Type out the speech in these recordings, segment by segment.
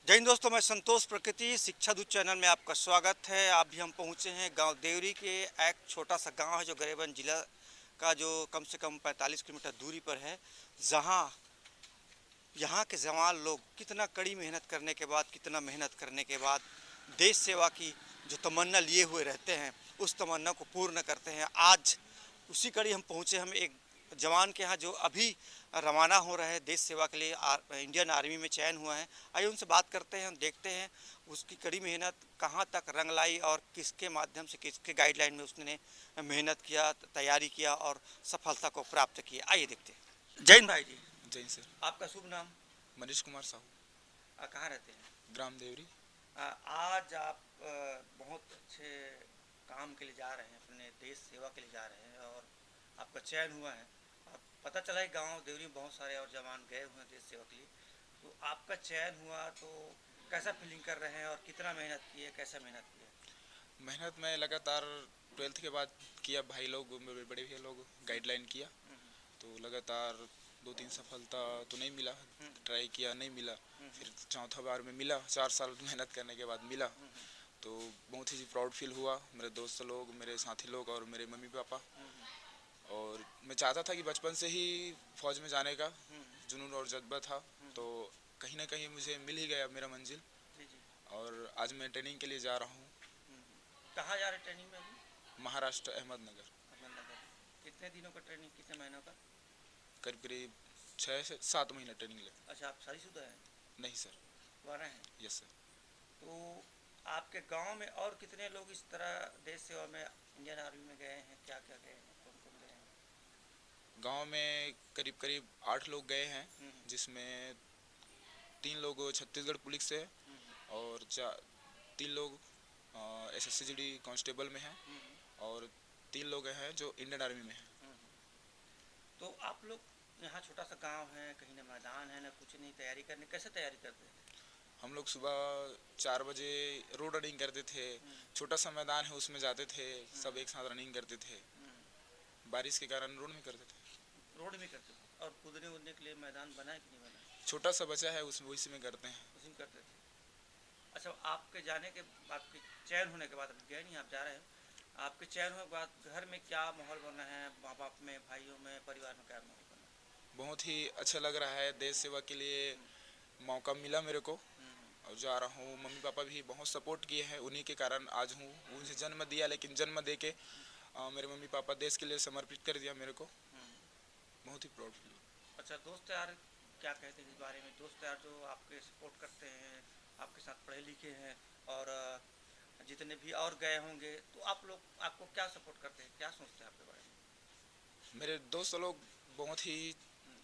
जय हिंद दोस्तों, मैं संतोष प्रकृति शिक्षा दूत चैनल में आपका स्वागत है। आप भी हम पहुंचे हैं गांव देवरी के एक छोटा सा गांव है जो गरियाबंद जिला का जो कम से कम 45 किलोमीटर दूरी पर है। जहां यहाँ के जवान लोग कितना कड़ी मेहनत करने के बाद, कितना मेहनत करने के बाद देश सेवा की जो तमन्ना लिए हुए रहते हैं उस तमन्ना को पूर्ण करते हैं। आज उसी कड़ी हम पहुँचे। हम एक जवान के यहाँ जो अभी रवाना हो रहे हैं देश सेवा के लिए, इंडियन आर्मी में चयन हुआ है। आइए उनसे बात करते हैं, देखते हैं उसकी कड़ी मेहनत कहाँ तक रंग लाई और किसके माध्यम से, किसके गाइडलाइन में उसने मेहनत किया, तैयारी किया और सफलता को प्राप्त किया। आइए देखते हैं। जय हिंद भाई जी। जैन सर। आपका शुभ नाम? मनीष कुमार साहू। कहाँ रहते हैं? ग्राम देवरी। आज आप बहुत अच्छे काम के लिए जा रहे हैं, अपने देश सेवा के लिए जा रहे हैं और आपका चयन हुआ है। और पता चला है गांव देवरी में बहुत सारे और जवान गए हुए हैं देश सेवा के लिए, तो आपका चयन हुआ तो कैसा फीलिंग कर रहे हैं और कितना मेहनत की है, कैसा मेहनत की है? मेहनत में लगातार 12th के बाद किया, भाई लोग बड़े भैया लोग गाइडलाइन किया, तो लगातार 2-3 सफलता तो नहीं मिला, ट्राई किया नहीं मिला, फिर चौथा बार में मिला। 4 साल मेहनत करने के बाद मिला, तो बहुत ही प्राउड फील हुआ। मेरे दोस्त लोग, मेरे साथी लोग और मेरे मम्मी पापा। और मैं चाहता था कि बचपन से ही फौज में जाने का जुनून और जज्बा था, तो कहीं ना कहीं मुझे मिल ही गया मेरा मंजिल। जी जी। और आज मैं ट्रेनिंग के लिए जा रहा हूँ। कहाँ जा रहे ट्रेनिंग में अभी? महाराष्ट्र, अहमदनगर। अहमदनगर। कितने दिनों का ट्रेनिंग, कितने महीनों का? करीब करीब 6 से 7 महीने ट्रेनिंग ले। अच्छा, आप शादीशुदा हैं? नहीं सर। कुंवारा हैं? Yes sir. तो आपके गांव में और कितने लोग इस तरह देश सेवा में इंडियन आर्मी में गए हैं? क्या क्या गए हैं, कौन कौन गए हैं? गांव में करीब करीब 8 लोग गए हैं, हम्म, जिसमें 3 लोग छत्तीसगढ़ पुलिस से है हम्म, और 3 लोग SSCGD कांस्टेबल में हैं हम्म, और 3 लोग हैं जो इंडियन आर्मी में हैं। हम्म। तो आप लोग, यहाँ छोटा सा गांव है, कहीं ना मैदान है ना कुछ नहीं, तैयारी करने कैसे तैयारी करते हैं? हम लोग सुबह 4 बजे रोड रनिंग करते थे। छोटा सा मैदान है, उसमें जाते थे, सब एक साथ रनिंग करते थे। बारिश के कारण रोड में करते थे। रोड में करते थे? और कूदने उदने के लिए मैदान बना है कि नहीं बना है? छोटा सा बचा है, उसमें उसी में करते हैं। उसी में करते थे। अच्छा, आपके जाने के, आपके चयन होने के बाद, अभी गए नहीं, आप जा रहे हैं, आपके चयन होने के बाद घर में क्या माहौल बना है? माँ बाप में, भाइयों में, परिवार में क्या माहौल बना है? बहुत ही अच्छा लग रहा है। देश सेवा के लिए मौका मिला मेरे को और जा रहा हूँ। मम्मी पापा भी बहुत सपोर्ट किए हैं, उन्हीं के कारण आज हूँ। मुझे जन्म दिया, लेकिन जन्म दे के मेरे मम्मी पापा देश के लिए समर्पित कर दिया मेरे को। बहुत ही प्राउड फील। अच्छा, दोस्त यार क्या कहते हैं इस बारे में? दोस्त यार जो आपके सपोर्ट करते हैं, आपके साथ पढ़े लिखे हैं और जितने भी और गए होंगे, तो आप लोग आपको क्या सपोर्ट करते हैं, क्या सोचते हैं आपके बारे में? मेरे दोस्त लोग बहुत ही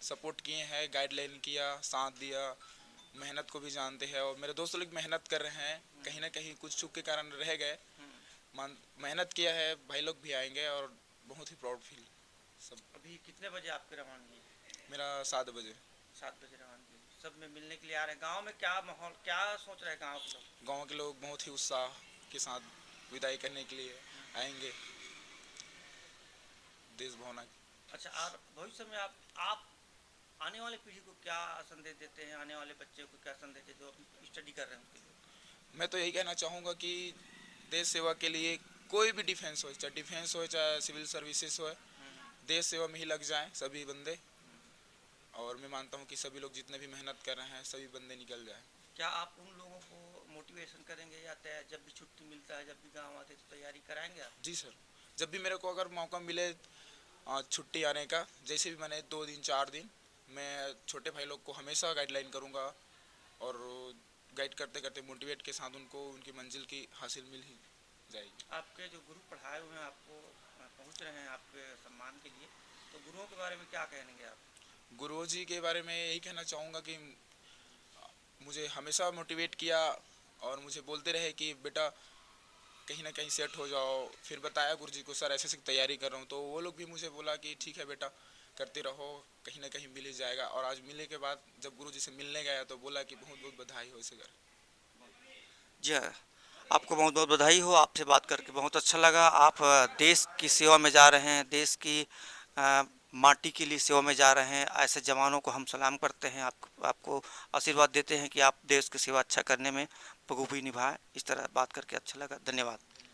सपोर्ट किए हैं, गाइडलाइन किया, साथ दिया। मेहनत को भी जानते हैं और मेरे दोस्त लोग मेहनत कर रहे हैं, कहीं ना कहीं कुछ चूक के कारण रह गए। मेहनत किया है, भाई लोग भी आएंगे और बहुत ही प्राउड फील सब। अभी कितने बजे आपकी रवानगी है? मेरा 7 बजे। 7 बजे रवानगी। सब में मिलने के लिए आ रहे हैं। गांव में क्या माहौल, क्या सोच रहे हैं गांव के लोग? गांव के लोग बहुत ही उत्साह के साथ विदाई करने के लिए आएंगे देश भावना। अच्छा, और भविष्य में आप आने वाले पीढ़ी को क्या संदेश देते हैं? आने वाले बच्चे को क्या संदेश देते, जो अभी स्टडी कर रहे हैं उनके लिए? मैं तो यही कहना चाहूँगा कि देश सेवा के लिए कोई भी डिफेंस हो, चाहे डिफेंस हो चाहे सिविल सर्विसेज हो, देश सेवा में ही लग जाएं सभी बंदे। और मैं मानता हूँ कि सभी लोग जितने भी मेहनत कर रहे हैं, सभी बंदे निकल जाएं। क्या आप उन लोगों को मोटिवेशन करेंगे या जब भी छुट्टी मिलता है, जब भी गांव आते तो तैयारी कराएंगे आप? जी सर। जब भी मेरे को अगर मौका मिले छुट्टी आने का, जैसे भी मैंने 2 दिन 4 दिन, मैं छोटे भाई लोग को हमेशा गाइडलाइन करूँगा और गाइड करते करते मोटिवेट के साथ उनको उनकी मंजिल की हासिल मिल ही जाएगी। आपके जो गुरु पढ़ाए हुए हैं आपको, पहुंच रहे हैं आपके सम्मान के लिए, तो गुरुओं के बारे में क्या कहेंगे आप? गुरुओं जी के बारे में यही कहना चाहूँगा कि मुझे हमेशा मोटिवेट किया और मुझे बोलते रहे कि बेटा कहीं ना कहीं सेट हो जाओ। फिर बताया गुरु जी को, सर ऐसे ऐसे तैयारी कर रहा हूँ, तो वो लोग भी मुझे बोला कि ठीक है बेटा, करते रहो, कहीं ना कहीं मिल ही जाएगा। और आज मिलने के बाद जब गुरु जी से मिलने गया तो बोला कि बहुत बहुत बधाई हो इसे कर। जी हाँ, आपको बहुत बहुत बधाई हो। आपसे बात करके बहुत अच्छा लगा। आप देश की सेवा में जा रहे हैं, देश की माटी के लिए सेवा में जा रहे हैं। ऐसे जवानों को हम सलाम करते हैं, आपको आशीर्वाद देते हैं कि आप देश की सेवा अच्छा करने में बखूबी निभाएं। इस तरह बात करके अच्छा लगा। धन्यवाद।